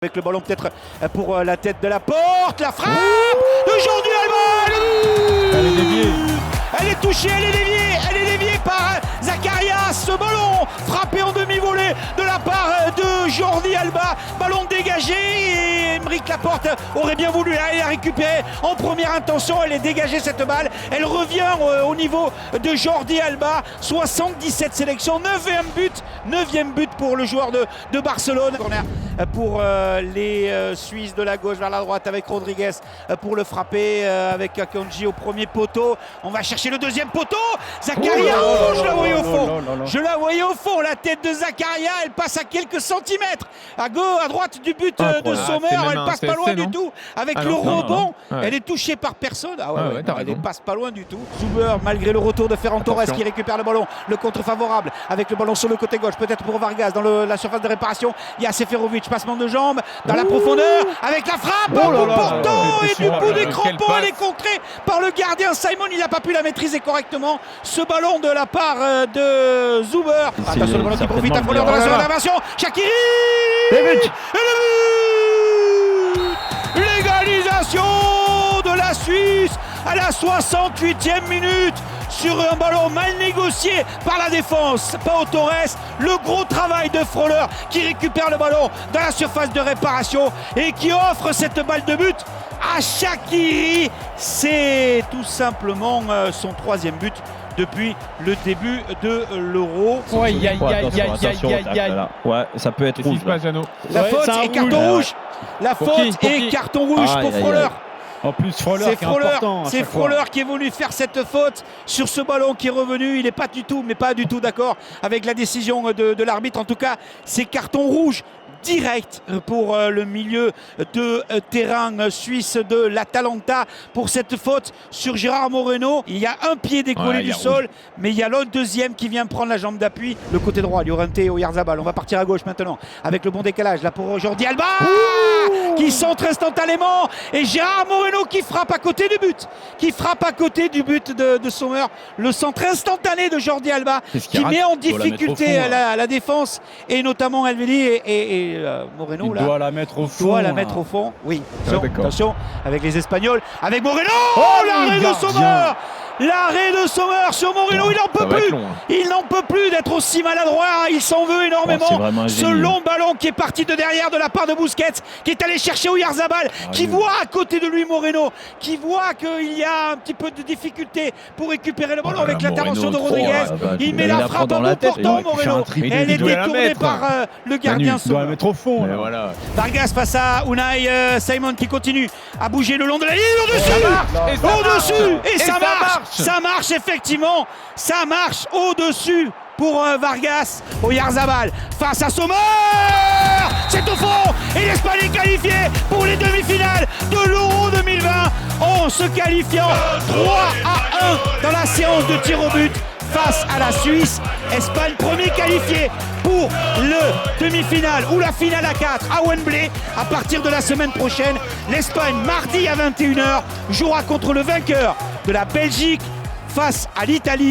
Avec le ballon peut-être pour la tête de la porte, la frappe de Jordi Alba. Elle est déviée. Elle est touchée, elle est déviée par Zacharias. Ce ballon frappé en demi-volée de la part de Jordi Alba. Ballon dégagé et Aymeric Laporte aurait bien voulu aller la récupérer en première intention. Elle est dégagée cette balle. Elle revient au niveau de Jordi Alba. 77 sélections, 9e but pour le joueur de Barcelone. Corner pour les Suisses de la gauche vers la droite avec Rodriguez pour le frapper avec Akanji au premier poteau. On va chercher le deuxième poteau. Zakaria, je la voyais au fond. Je la voyais au fond, la tête de Zakaria, elle passe à quelques centimètres à droite du but de Sommer. Elle passe pas loin du tout avec le rebond. Elle est touchée par personne. Elle passe pas loin du tout. Zuber, malgré le retour de Ferran Torres qui récupère le ballon, le contre favorable avec le ballon sur le côté gauche, peut-être pour Vargas dans la surface de réparation. Il y a Seferovic, passement de jambes dans la profondeur avec la frappe au poteau et du bout des crampons, elle est contrée par le gardien Simon. Il n'a pas pu la maîtriser correctement. Ce ballon de la part de Zuber. Attention, le ballon qui profite à Froleur dans la zone d'intervention. Shaqiri et le but. L'égalisation de la Suisse à la 68e minute sur un ballon mal négocié par la défense. Pau Torres, le gros travail de Froleur qui récupère le ballon dans la surface de réparation et qui offre cette balle de but à Shaqiri. C'est tout simplement son 3e but depuis le début de l'Euro. Ouais, ça peut être rouge. La faute et carton rouge. La faute et carton rouge pour Froleur. En plus, c'est Froleur qui est venu faire cette faute sur ce ballon qui est revenu. Il n'est pas du tout d'accord avec la décision de l'arbitre. En tout cas, c'est carton rouge direct pour le milieu de terrain suisse de l'Atalanta pour cette faute sur Gérard Moreno. Il y a un pied décollé du sol, mais il y a l'autre deuxième qui vient prendre la jambe d'appui. Le côté droit, Llorente Oyarzabal. On va partir à gauche maintenant avec le bon décalage. Là pour Jordi Alba qui centre instantanément et Gérard Moreno qui frappe à côté du but. De Sommer. Le centre instantané de Jordi Alba qui met en difficulté la défense et notamment Elvedi et Moreno doit la mettre au fond. Oui, attention avec les Espagnols, avec Moreno. L'arrêt de Sommer. L'arrêt de Sommer sur Moreno, il n'en peut plus. Il n'en peut plus d'être aussi maladroit. Il s'en veut énormément. Ce long ballon qui est parti de derrière de la part de Busquets, qui est allé chercher Oyarzabal, qui voit à côté de lui Moreno, qui voit qu'il y a un petit peu de difficulté pour récupérer le ballon avec l'intervention de Rodriguez. Il met la frappe à bout portant, Moreno. Elle est détournée par le gardien Sommer. Il doit la mettre au fond. Vargas face à Unai Simon qui continue à bouger le long de la ligne. Au-dessus. Et ça marche. Ça marche effectivement, ça marche au-dessus pour Vargas. Oyarzabal face à Sommer, c'est au fond et l'Espagne est qualifiée pour les demi-finales de l'Euro 2020 en se qualifiant 3-1 dans la séance de tir au but face à la Suisse. Espagne premier qualifié pour le demi-finale ou la finale à 4 à Wembley à partir de la semaine prochaine. L'Espagne mardi à 21h jouera contre le vainqueur de la Belgique face à l'Italie.